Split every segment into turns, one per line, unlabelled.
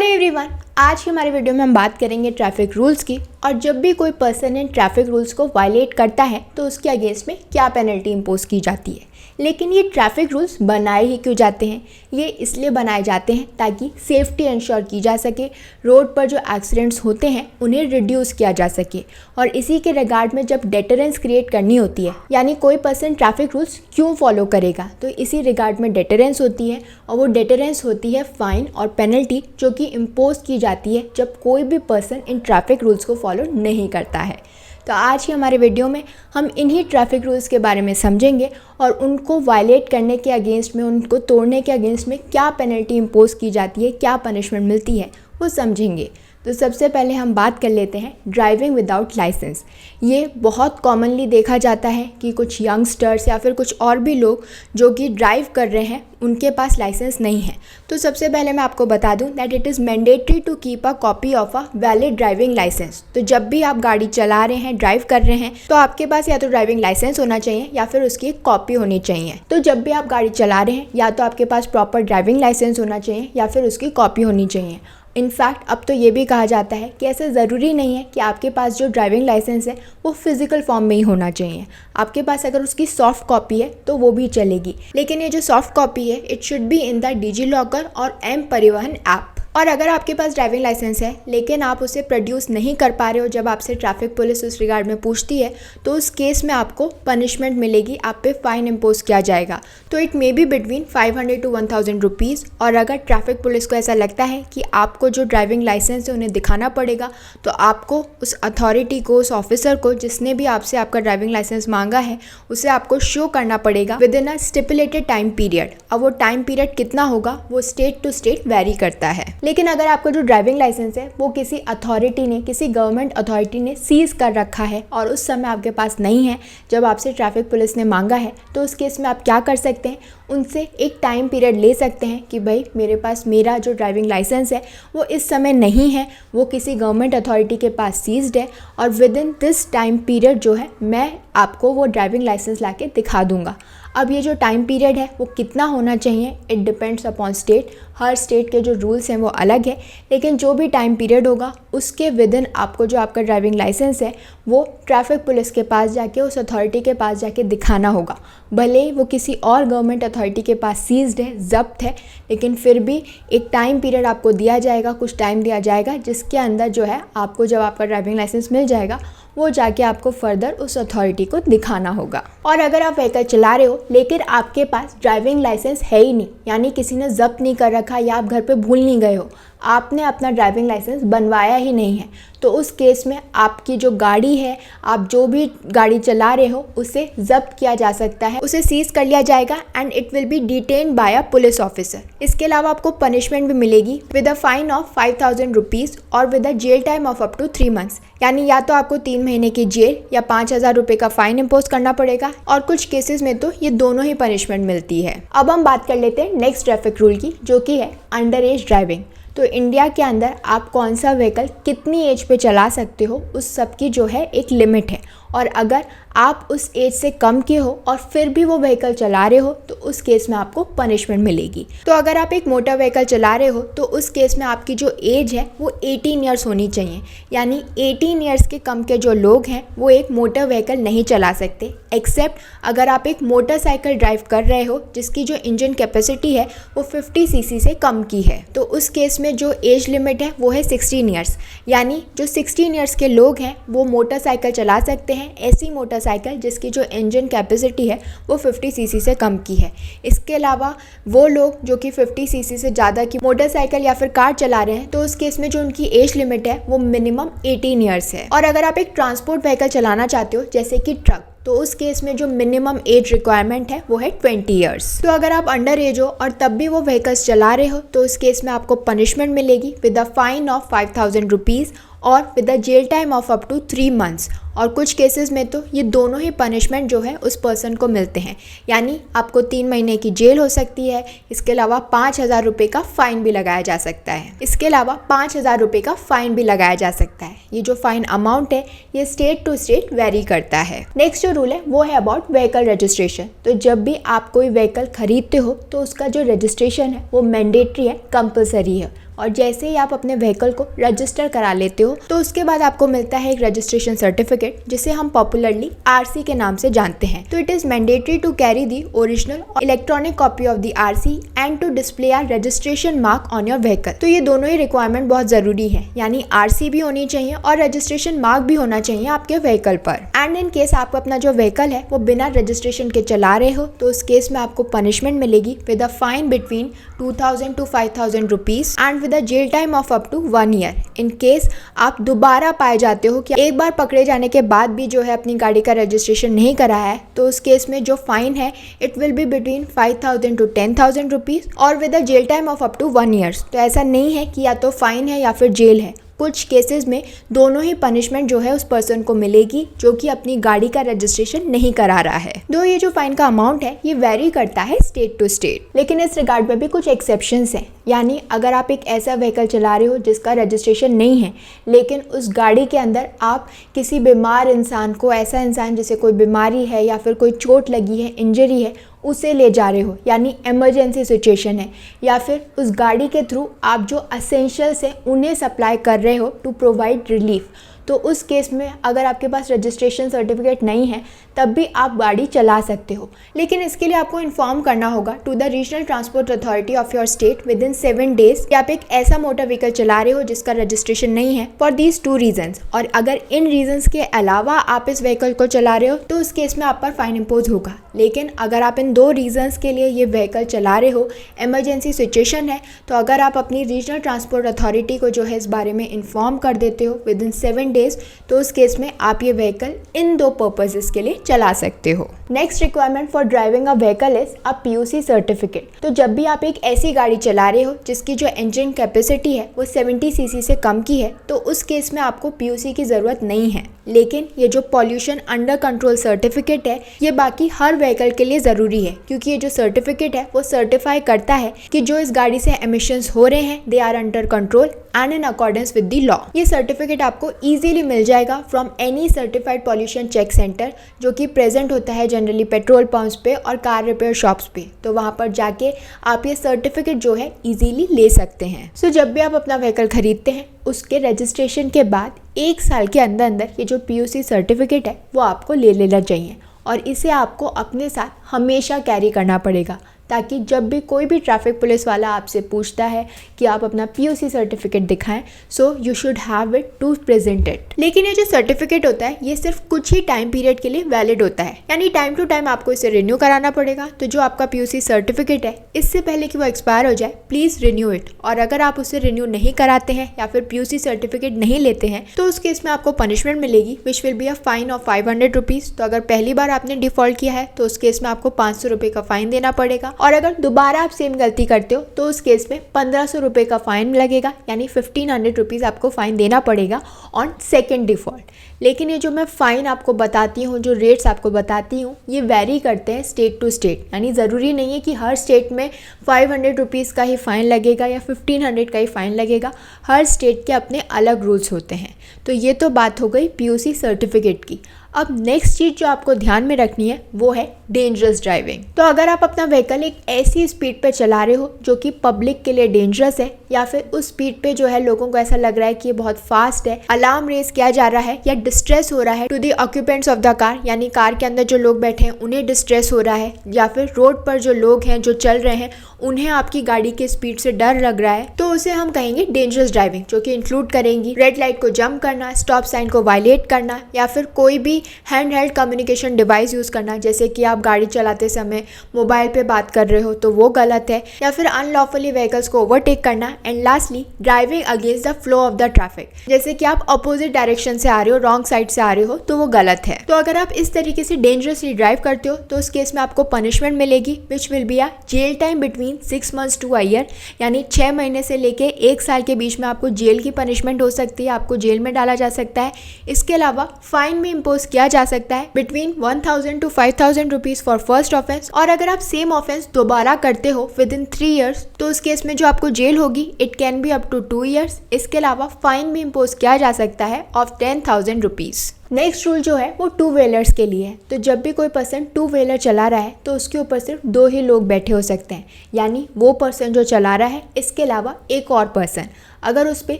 Hello everyone, आज की हमारी वीडियो में हम बात करेंगे ट्रैफिक रूल्स की। और जब भी कोई पर्सन इन ट्रैफिक रूल्स को वायलेट करता है तो उसके अगेंस्ट में क्या पेनल्टी इम्पोज की जाती है। लेकिन ये ट्रैफिक रूल्स बनाए ही क्यों जाते हैं? ये इसलिए बनाए जाते हैं ताकि सेफ्टी इंश्योर की जा सके, रोड पर जो एक्सीडेंट्स होते हैं उन्हें रिड्यूस किया जा सके। और इसी के रिगार्ड में जब डेटरेंस क्रिएट करनी होती है, यानी कोई पर्सन ट्रैफिक रूल्स क्यों फॉलो करेगा, तो इसी रिगार्ड में डेटरेंस होती है। और वो डेटरेंस होती है फाइन और पेनल्टी जो कि इम्पोज की जाती है जब कोई भी पर्सन इन ट्रैफिक रूल्स को फॉलो नहीं करता है। तो आज की हमारे वीडियो में हम इन्हीं ट्रैफिक रूल्स के बारे में समझेंगे और उनको वायलेट करने के अगेंस्ट में, उनको तोड़ने के अगेंस्ट में क्या पेनल्टी इम्पोज की जाती है, क्या पनिशमेंट मिलती है, वो समझेंगे। तो सबसे पहले हम बात कर लेते हैं ड्राइविंग विदाउट लाइसेंस। ये बहुत कॉमनली देखा जाता है कि कुछ यंगस्टर्स या फिर कुछ और भी लोग जो कि ड्राइव कर रहे हैं उनके पास लाइसेंस नहीं है। तो सबसे पहले मैं आपको बता दूं that it is mandatory to keep a copy of a valid driving licence. तो जब भी आप गाड़ी चला रहे हैं, ड्राइव कर रहे हैं, तो आपके पास या तो ड्राइविंग लाइसेंस होना चाहिए या फिर उसकी एक कॉपी होनी चाहिए। तो जब भी आप गाड़ी चला रहे हैं या तो आपके पास प्रॉपर ड्राइविंग लाइसेंस होना चाहिए या फिर उसकी कॉपी होनी चाहिए। इनफैक्ट अब तो ये भी कहा जाता है कि ऐसा ज़रूरी नहीं है कि आपके पास जो ड्राइविंग लाइसेंस है वो फिजिकल फॉर्म में ही होना चाहिए। आपके पास अगर उसकी सॉफ्ट कॉपी है तो वो भी चलेगी, लेकिन ये जो सॉफ्ट कॉपी है it should be in the DigiLocker और एम परिवहन ऐप। और अगर आपके पास ड्राइविंग लाइसेंस है लेकिन आप उसे प्रोड्यूस नहीं कर पा रहे हो जब आपसे ट्रैफिक पुलिस उस रिगार्ड में पूछती है, तो उस केस में आपको पनिशमेंट मिलेगी, आप पे फाइन इम्पोज किया जाएगा। तो it may be between 500 to 1000 rupees. और अगर ट्रैफिक पुलिस को ऐसा लगता है कि आपको जो ड्राइविंग लाइसेंस है उन्हें दिखाना पड़ेगा, तो आपको उस अथॉरिटी को, उस ऑफिसर को जिसने भी आपसे आपका ड्राइविंग लाइसेंस मांगा है, उसे आपको शो करना पड़ेगा with in a stipulated time period. अब वो टाइम पीरियड कितना होगा वो स्टेट टू स्टेट वेरी करता है। लेकिन अगर आपका जो ड्राइविंग लाइसेंस है वो किसी अथॉरिटी ने, किसी गवर्नमेंट अथॉरिटी ने सीज कर रखा है और उस समय आपके पास नहीं है जब आपसे ट्रैफिक पुलिस ने मांगा है, तो उस केस में आप क्या कर सकते हैं, उनसे एक टाइम पीरियड ले सकते हैं कि भाई मेरे पास मेरा जो ड्राइविंग लाइसेंस है वो इस समय नहीं है, वो किसी गवर्नमेंट अथॉरिटी के पास सीज्ड है और with in this time period जो है मैं आपको वो ड्राइविंग लाइसेंस लाके दिखा दूंगा। अब ये जो टाइम पीरियड है वो कितना होना चाहिए, it depends upon state. Her state के जो रूल्स हैं वो अलग है, लेकिन जो भी टाइम पीरियड होगा उसके विद इन आपको जो आपका ड्राइविंग लाइसेंस है वो ट्रैफिक पुलिस के पास जाके, उस अथॉरिटी के पास जाके दिखाना होगा। भले ही वो किसी और गवर्नमेंट अथॉरिटी के पास सीज्ड है, जब्त है, लेकिन फिर भी एक टाइम पीरियड आपको दिया जाएगा, कुछ टाइम दिया जाएगा जिसके अंदर जो है आपको जब आपका ड्राइविंग लाइसेंस मिल जाएगा वो जाके आपको फर्दर उस अथॉरिटी को दिखाना होगा। और अगर आप व्हीकल चला रहे हो लेकिन आपके पास ड्राइविंग लाइसेंस है ही नहीं, यानी किसी ने जब्त नहीं कर रखा या आप घर पे भूल नहीं गए हो, आपने अपना ड्राइविंग लाइसेंस बनवाया ही नहीं है, तो उस केस में आपकी जो गाड़ी है, आप जो भी गाड़ी चला रहे हो उसे जब्त किया जा सकता है, उसे सीज कर लिया जाएगा and it will be detained by a police officer. इसके अलावा आपको पनिशमेंट भी मिलेगी with a fine of 5000 rupees और with a jail time of up to 3 months. यानी या तो आपको 3 महीने की जेल या 5000 रुपये का फाइन इम्पोज करना पड़ेगा, और कुछ केसेस में तो ये दोनों ही पनिशमेंट मिलती है। अब हम बात कर लेते हैं नेक्स्ट ट्रैफिक रूल की, जो कि है अंडर एज ड्राइविंग। तो इंडिया के अंदर आप कौन सा व्हीकल कितनी एज पे चला सकते हो उस सब की जो है एक लिमिट है, और अगर आप उस एज से कम के हो और फिर भी वो व्हीकल चला रहे हो तो उस केस में आपको पनिशमेंट मिलेगी। तो अगर आप एक मोटर व्हीकल चला रहे हो तो उस केस में आपकी जो एज है वो 18 ईयर्स होनी चाहिए, यानी 18 ईयर्स के कम के जो लोग हैं वो एक मोटर व्हीकल नहीं चला सकते, एक्सेप्ट अगर आप एक मोटरसाइकिल ड्राइव कर रहे हो जिसकी जो इंजन कैपेसिटी है वो 50 सीसी से कम की है। तो उस केस में जो एज लिमिट है वो है 16 ईयर्स, यानी जो 16 ईयर्स के लोग हैं वो मोटरसाइकिल चला सकते हैं, ऐसी मोटरसाइकिल जिसकी जो इंजन कैपेसिटी है वो 50 सीसी से कम की है। इसके अलावा वो लोग जो कि 50 सीसी से ज़्यादा की मोटरसाइकिल या फिर कार चला रहे हैं तो उस केस में जो उनकी एज लिमिट है वो मिनिमम 18 ईयर्स है। और अगर आप एक ट्रांसपोर्ट व्हीकल चलाना चाहते हो जैसे कि ट्रक, तो उस केस में जो मिनिमम एज रिक्वायरमेंट है वो है 20 ईयर्स। तो अगर आप अंडर एज हो और तब भी वो व्हीकल्स चला रहे हो तो उस केस में आपको पनिशमेंट मिलेगी with a fine of 5000 rupees और with a jail time of up to 3 months. और कुछ केसेस में तो ये दोनों ही पनिशमेंट जो है उस पर्सन को मिलते हैं, यानी आपको 3 महीने की जेल हो सकती है, इसके अलावा 5000 रुपये का फाइन भी लगाया जा सकता है। इसके अलावा 5000 रुपये का फाइन भी लगाया जा सकता है। ये जो फाइन अमाउंट है ये स्टेट टू स्टेट वेरी करता है। नेक्स्ट जो रूल है वो है अबाउट व्हीकल रजिस्ट्रेशन। तो जब भी आप कोई व्हीकल खरीदते हो तो उसका जो रजिस्ट्रेशन है वो मैंडेटरी है, कंपलसरी है। और जैसे ही आप अपने व्हीकल को रजिस्टर करा लेते हो तो उसके बाद आपको मिलता है एक रजिस्ट्रेशन सर्टिफिकेट, जिसे हम पॉपुलरली आरसी के नाम से जानते हैं। तो it is mandatory to carry the original electronic copy of the RC and to display your registration mark on your vehicle. तो ये दोनों ही रिक्वायरमेंट बहुत जरूरी है, यानी आरसी भी होनी चाहिए और रजिस्ट्रेशन मार्क भी होना चाहिए आपके व्हीकल पर। एंड इन केस आप अपना जो व्हीकल है वो बिना रजिस्ट्रेशन के चला रहे हो तो उस केस में आपको पनिशमेंट मिलेगी with a fine between 2000 to 5000 rupees and with a jail time of up to 1 year. In case आप दोबारा पाए जाते हो कि एक बार पकड़े जाने के बाद भी जो है अपनी गाड़ी का रजिस्ट्रेशन नहीं कराया है, तो उस केस में जो फाइन है it will be between 5000 to 10,000 rupees और with a jail time of up to 1 years. तो ऐसा नहीं है कि या तो फाइन है या फिर जेल है, कुछ केसेस में दोनों ही पनिशमेंट जो है उस पर्सन को मिलेगी जो कि अपनी गाड़ी का रजिस्ट्रेशन नहीं करा रहा है। दो ये जो फाइन का अमाउंट है ये वेरी करता है स्टेट टू स्टेट, लेकिन इस रिगार्ड में भी कुछ एक्सेप्शंस हैं। यानी अगर आप एक ऐसा व्हीकल चला रहे हो जिसका रजिस्ट्रेशन नहीं है, लेकिन उस गाड़ी के अंदर आप किसी बीमार इंसान को, ऐसा इंसान जिसे कोई बीमारी है या फिर कोई चोट लगी है, इंजरी है, उसे ले जा रहे हो, यानी इमरजेंसी सिचुएशन है, या फिर उस गाड़ी के थ्रू आप जो असेंशियल्स है उन्हें सप्लाई कर रहे हो टू प्रोवाइड रिलीफ, तो उस केस में अगर आपके पास रजिस्ट्रेशन सर्टिफिकेट नहीं है तब भी आप गाड़ी चला सकते हो। लेकिन इसके लिए आपको इन्फॉर्म करना होगा to the regional transport authority of your state within 7 days कि आप एक ऐसा मोटर व्हीकल चला रहे हो जिसका रजिस्ट्रेशन नहीं है फॉर दीज 2 रीजंस। और अगर इन रीजंस के अलावा आप इस व्हीकल को चला रहे हो तो उस केस में आप पर फाइन इम्पोज होगा। लेकिन अगर आप इन 2 रीजंस के लिए ये व्हीकल चला रहे हो, इमरजेंसी सिचुएशन है, तो अगर आप अपनी रीजनल ट्रांसपोर्ट अथॉरिटी को जो है इस बारे में इन्फॉर्म कर देते हो विद इन 7 डेज, तो उस केस में आप ये व्हीकल इन 2 पर्पसेस के लिए चला सकते हो। Next requirement for driving a vehicle is a PUC certificate. तो जब भी आप एक ऐसी गाड़ी चला रहे हो जिसकी जो इंजन कैपेसिटी है वो 70 सीसी से कम की है, तो उस केस में आपको पीयूसी की ज़रूरत नहीं है। लेकिन ये जो पॉल्यूशन अंडर कंट्रोल सर्टिफिकेट है ये बाकी हर व्हीकल के लिए ज़रूरी है, क्योंकि ये जो सर्टिफिकेट है वो सर्टिफाई करता है कि जो इस गाड़ी से एमिशंस हो रहे हैं they are under control and in accordance with the law. ये सर्टिफिकेट आपको इजीली मिल जाएगा from any certified pollution check centre जो कि प्रेजेंट होता है जनरली पेट्रोल पंप्स पे और कार रिपेयर शॉप्स पे। तो वहाँ पर जाके आप ये सर्टिफिकेट जो है इजीली ले सकते हैं। सो जब भी आप अपना व्हीकल खरीदते हैं उसके रजिस्ट्रेशन के बाद 1 साल के अंदर अंदर ये जो पीयूसी सर्टिफिकेट है वो आपको ले लेना चाहिए और इसे आपको अपने साथ हमेशा कैरी करना पड़ेगा, ताकि जब भी कोई भी ट्रैफिक पुलिस वाला आपसे पूछता है कि आप अपना पीयूसी सर्टिफिकेट दिखाएं, so you should have it to present it. लेकिन ये जो सर्टिफिकेट होता है ये सिर्फ कुछ ही टाइम पीरियड के लिए वैलिड होता है, यानी टाइम टू टाइम आपको इसे रिन्यू कराना पड़ेगा। तो जो आपका पीयूसी सर्टिफिकेट है इससे पहले कि वो एक्सपायर हो जाए प्लीज़ रिन्यू इट। और अगर आप उसे रिन्यू नहीं कराते हैं या फिर पीयूसी सर्टिफिकेट नहीं लेते हैं तो उस केस में आपको पनिशमेंट मिलेगी which will be a fine of 500 rupees. तो अगर पहली बार आपने डिफॉल्ट किया है तो उस केस में आपको 500 रुपये का फाइन देना पड़ेगा, और अगर दोबारा आप सेम गलती करते हो तो उस केस में 1500 रुपये का फाइन लगेगा, यानी 1500 रुपीज़ आपको फाइन देना पड़ेगा ऑन सेकेंड डिफॉल्ट। लेकिन ये जो मैं फ़ाइन आपको बताती हूँ, जो रेट्स आपको बताती हूँ, ये वेरी करते हैं स्टेट टू स्टेट, यानी ज़रूरी नहीं है कि हर स्टेट में 500 रुपीज़ का ही फ़ाइन लगेगा या 1500 का ही फ़ाइन लगेगा। हर स्टेट के अपने अलग रूल्स होते हैं। तो ये तो बात हो गई पीयूसी सर्टिफिकेट की। अब नेक्स्ट चीज़ जो आपको ध्यान में रखनी है वो है डेंजरस ड्राइविंग। तो अगर आप अपना व्हीकल एक ऐसी स्पीड पे चला रहे हो जो कि पब्लिक के लिए डेंजरस है, या फिर उस स्पीड पे जो है लोगों को ऐसा लग रहा है कि ये बहुत फास्ट है, अलार्म रेज किया जा रहा है या डिस्ट्रेस हो रहा है to the occupants of the car, यानी कार के अंदर जो लोग बैठे हैं उन्हें डिस्ट्रेस हो रहा है, या फिर रोड पर जो लोग हैं जो चल रहे हैं उन्हें आपकी गाड़ी के स्पीड से डर लग रहा है, तो उसे हम कहेंगे डेंजरस ड्राइविंग, जो कि इंक्लूड करेंगी रेड लाइट को जंप करना, स्टॉप साइन को वायलेट करना, या फिर कोई भी hand held communication device use करना, जैसे कि आप गाड़ी चलाते समय मोबाइल पे बात कर रहे हो तो वो गलत है, या फिर अनलॉफुली व्हीकल्स को ओवरटेक करना, and lastly driving against the flow of the traffic, जैसे कि आप अपोजिट डायरेक्शन से आ रहे हो, रॉन्ग साइड से आ रहे हो तो वो गलत है। तो अगर आप इस तरीके से डेंजरसली ड्राइव करते हो तो उस केस में आपको पनिशमेंट मिलेगी which will be a jail time between 6 months to a year, यानी 6 महीने से लेके 1 साल के बीच में आपको जेल की पनिशमेंट हो सकती है, आपको जेल में डाला जा सकता है। इसके अलावा फाइन भी इम्पोज किया जा सकता है between 1000 to 5000 rupees for first offence, और अगर आप सेम ऑफेंस दोबारा करते हो विद इन 3 years तो उस केस में जो आपको जेल होगी it can be up to 2 years। इसके अलावा फाइन भी इम्पोज किया जा सकता है ऑफ 10,000 रुपीज। नेक्स्ट रूल जो है वो टू व्हीलर्स के लिए है। तो जब भी कोई पर्सन टू व्हीलर चला रहा है तो उसके ऊपर सिर्फ 2 ही लोग बैठे हो सकते हैं, यानी वो पर्सन जो चला रहा है, इसके अलावा एक और पर्सन। अगर उस पर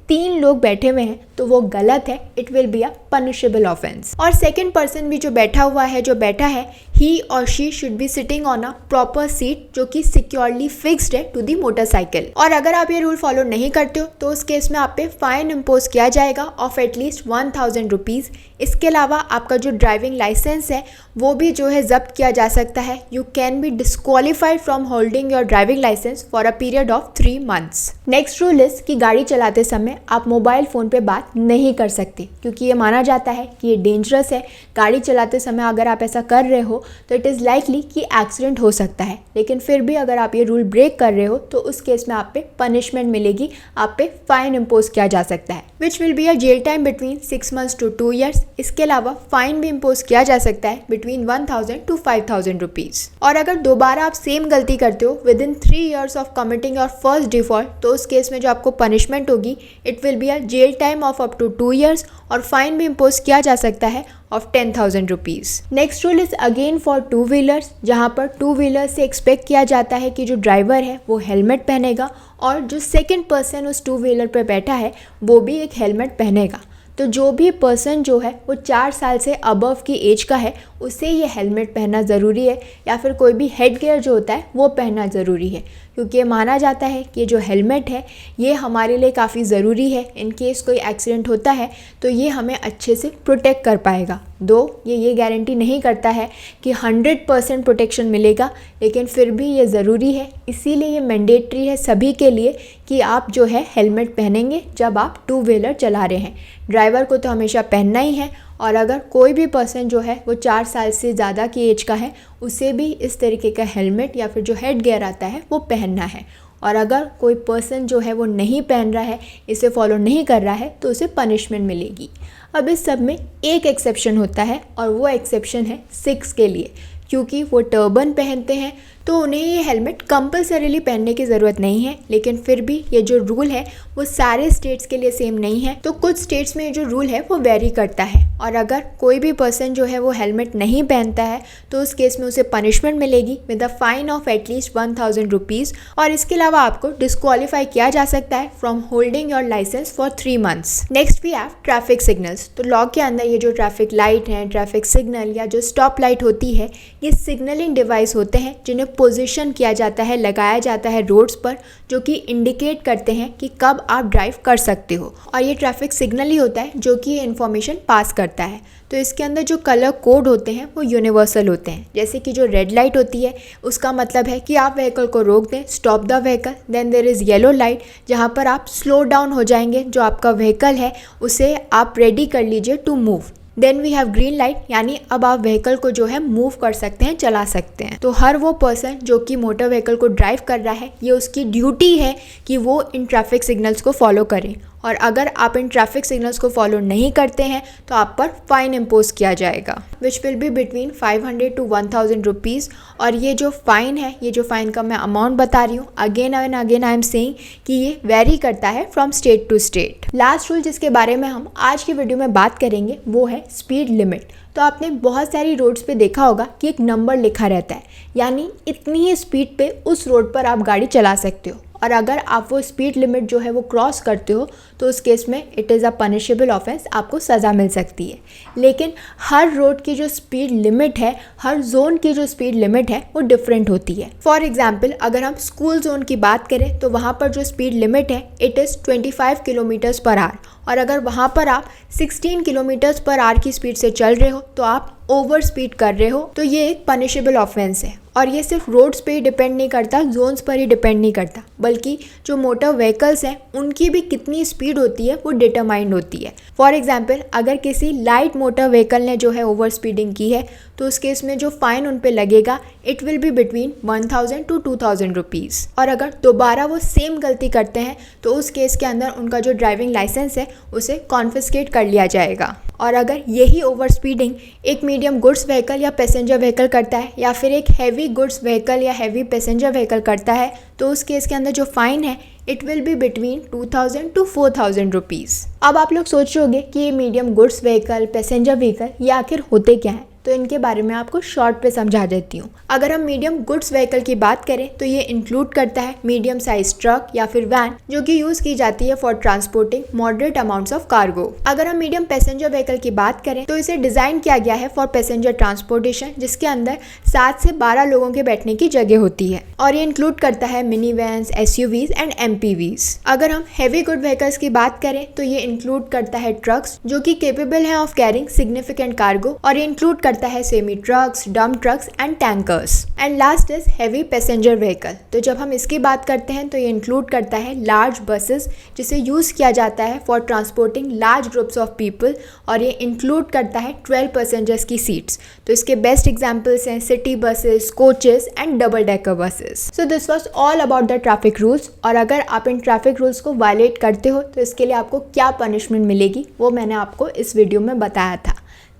3 लोग बैठे हुए हैं तो वो गलत है, it will be a punishable offence. और सेकंड पर्सन भी जो बैठा है, ही और she should be sitting on a proper seat जो कि सिक्योरली फिक्स्ड है टू दी मोटरसाइकिल। और अगर आप ये रूल फॉलो नहीं करते हो तो उस केस में आप पे फाइन इम्पोज किया जाएगा ऑफ एटलीस्ट 1000 रुपीज़। इसके अलावा आपका जो ड्राइविंग लाइसेंस है वो भी जो है जब्त किया जा सकता है। You can be disqualified from holding your driving licence for a period of 3 months. Next rule is कि गाड़ी चलाते समय आप मोबाइल फ़ोन पे बात नहीं कर सकते, क्योंकि ये माना जाता है कि ये डेंजरस है। गाड़ी चलाते समय अगर आप ऐसा कर रहे हो तो इट इज़ लाइकली कि एक्सीडेंट हो सकता है। लेकिन फिर भी अगर आप ये रूल ब्रेक कर रहे हो तो उस केस में आप पे पनिशमेंट मिलेगी, आप पे फाइन इम्पोज किया जा सकता है, which will be a jail time between 6 months to 2 years। इसके अलावा फाइन भी इम्पोज किया जा सकता है बिटवीन 1000 to 5000 रुपीज़। और अगर दोबारा आप सेम गलती करते हो within 3 years of committing your first default, तो उस केस में जो आपको पनिशमेंट होगी it will be a jail time of up to 2 years और फाइन भी इम्पोज किया जा सकता है of 10,000 rupees. Next rule is again for two wheelers, जहाँ पर टू व्हीलर से एक्सपेक्ट किया जाता है कि जो ड्राइवर है वो हेलमेट पहनेगा और जो सेकंड पर्सन उस टू व्हीलर पर बैठा है वो भी एक हेलमेट पहनेगा। तो जो भी पर्सन जो है वो 4 साल से अबव की एज का है उसे ये हेलमेट पहनना ज़रूरी है, या फिर कोई भी हेड गियर जो होता है वो पहनना ज़रूरी है, क्योंकि ये माना जाता है कि जो हेलमेट है ये हमारे लिए काफ़ी ज़रूरी है। इन केस कोई एक्सीडेंट होता है तो ये हमें अच्छे से प्रोटेक्ट कर पाएगा। दो ये गारंटी नहीं करता है कि 100% प्रोटेक्शन मिलेगा, लेकिन फिर भी ये ज़रूरी है। इसीलिए ये मैंडेटरी है सभी के लिए कि आप जो है हेलमेट पहनेंगे जब आप टू व्हीलर चला रहे हैं। ड्राइवर को तो हमेशा पहनना ही है, और अगर कोई भी पर्सन जो है वो 4 साल से ज़्यादा की एज का है उसे भी इस तरीके का हेलमेट या फिर जो हेड गियर आता है वो पहनना है। और अगर कोई पर्सन जो है वो नहीं पहन रहा है, इसे फॉलो नहीं कर रहा है, तो उसे पनिशमेंट मिलेगी। अब इस सब में एक एक्सेप्शन होता है और वो एक्सेप्शन है सिख्स के लिए, क्योंकि वो टर्बन पहनते हैं तो उन्हें ये हेलमेट कंपलसरीली पहनने की ज़रूरत नहीं है। लेकिन फिर भी ये जो रूल है वो सारे स्टेट्स के लिए सेम नहीं है, तो कुछ स्टेट्स में ये जो रूल है वो वेरी करता है। और अगर कोई भी पर्सन जो है वो हेलमेट नहीं पहनता है तो उस केस में उसे पनिशमेंट मिलेगी with a fine of at least 1000 rupees. और इसके अलावा आपको डिस्क्वालीफाई किया जा सकता है from holding your licence for 3 months। Next we have traffic signals. तो लॉ के अंदर ये जो ट्रैफिक लाइट है, ट्रैफिक सिग्नल या जो स्टॉप लाइट होती है, ये सिग्नलिंग डिवाइस होते हैं जिन्हें पोजीशन किया जाता है, लगाया जाता है रोड्स पर, जो कि इंडिकेट करते हैं कि कब आप ड्राइव कर सकते हो। और ये ट्रैफिक सिग्नल ही होता है जो कि ये इन्फॉर्मेशन पास करता है। तो इसके अंदर जो कलर कोड होते हैं वो यूनिवर्सल होते हैं। जैसे कि जो रेड लाइट होती है उसका मतलब है कि आप व्हीकल को रोक दें, stop the vehicle. Then there is yellow light, जहाँ पर आप स्लो डाउन हो जाएंगे, जो आपका व्हीकल है उसे आप रेडी कर लीजिए to move. Then we have green light, यानी अब आप व्हीकल को जो है मूव कर सकते हैं, चला सकते हैं। तो हर वो पर्सन जो कि मोटर व्हीकल को ड्राइव कर रहा है, ये उसकी ड्यूटी है कि वो इन ट्रैफिक सिग्नल्स को फॉलो करें। और अगर आप इन ट्रैफिक सिग्नल्स को फॉलो नहीं करते हैं तो आप पर फाइन इम्पोज किया जाएगा, विच will be between 500 to 1000 rupees. और ये जो फ़ाइन है, ये जो फ़ाइन का मैं अमाउंट बता रही हूँ, again and again I am saying कि ये वेरी करता है from state to state. Last rule जिसके बारे में हम आज की वीडियो में बात करेंगे वो है स्पीड लिमिट। तो आपने बहुत सारी रोड्स पे देखा होगा कि एक नंबर लिखा रहता है, यानी इतनी ही स्पीड पे उस रोड पर आप गाड़ी चला सकते हो। और अगर आप वो स्पीड लिमिट जो है वो क्रॉस करते हो तो उस केस में it is a punishable offence, आपको सज़ा मिल सकती है। लेकिन हर रोड की जो स्पीड लिमिट है, हर जोन की जो स्पीड लिमिट है वो डिफरेंट होती है। फॉर एग्जांपल अगर हम स्कूल जोन की बात करें तो वहाँ पर जो स्पीड लिमिट है it is 25 kilometres per hour. और अगर वहाँ पर आप 16 किलोमीटर्स पर आवर की स्पीड से चल रहे हो तो आप ओवर स्पीड कर रहे हो, तो ये एक पनिशेबल ऑफेंस है। और ये सिर्फ रोड्स पे ही डिपेंड नहीं करता, जोन्स पर ही डिपेंड नहीं करता, बल्कि जो मोटर व्हीकल्स हैं उनकी भी कितनी स्पीड होती है वो डिटरमाइंड होती है। फॉर एग्जांपल अगर किसी लाइट मोटर व्हीकल ने जो है ओवर स्पीडिंग की है तो उस केस में जो फाइन उन पे लगेगा it will be between 1000 to 2000 rupees. और अगर दोबारा वो सेम गलती करते हैं तो उस केस के अंदर उनका जो ड्राइविंग लाइसेंस है उसे कॉन्फिस्केट कर लिया जाएगा। और अगर यही ओवर स्पीडिंग एक मीडियम गुड्स व्हीकल या पैसेंजर व्हीकल करता है या फिर एक हैवी गुड्स व्हीकल या हैवी पैसेंजर व्हीकल करता है तो उस केस के अंदर जो फाइन है it will be between 2000 to 4000 rupees. अब आप लोग सोच रहे होंगे कि ये medium goods vehicle passenger vehicle ये आखिर होते क्या हैं, तो इनके बारे में आपको शॉर्ट पे समझा देती हूँ। अगर हम मीडियम गुड्स व्हीकल की बात करें तो ये इंक्लूड करता है मीडियम साइज ट्रक या फिर वैन जो कि यूज की जाती है for transporting moderate amounts of cargo. अगर हम मीडियम पैसेंजर व्हीकल की बात करें तो इसे डिजाइन किया गया है फॉर पैसेंजर ट्रांसपोर्टेशन जिसके अंदर 7 से 12 लोगों के बैठने की जगह होती है और ये इंक्लूड करता है mini vans, SUVs and MPVs। अगर हम हैवी गुड व्हीकल्स की बात करें तो ये इंक्लूड करता है ट्रक्स जो कि केपेबल है ऑफ कैरिंग सिग्निफिकेंट कार्गो और ये इंक्लूड करता है semi trucks, dump trucks and tankers. And last is heavy passenger vehicle. तो जब हम इसकी बात करते हैं तो ये इंक्लूड करता है लार्ज बसेस जिसे यूज किया जाता है for transporting large groups of people और ये इंक्लूड करता है 12 पैसेंजर्स की सीट्स। तो इसके बेस्ट एग्जांपल्स हैं city buses, coaches and double decker buses. So this was all about the traffic rules. और अगर आप इन ट्रैफिक रूल्स को वायलेट करते हो तो इसके लिए आपको क्या पनिशमेंट मिलेगी वो मैंने आपको इस वीडियो में बताया था।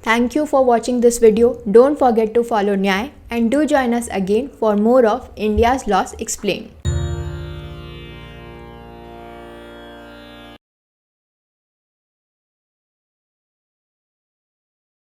Thank you for watching this video. Don't forget to follow Nyay and do join us again for more of India's Laws Explained.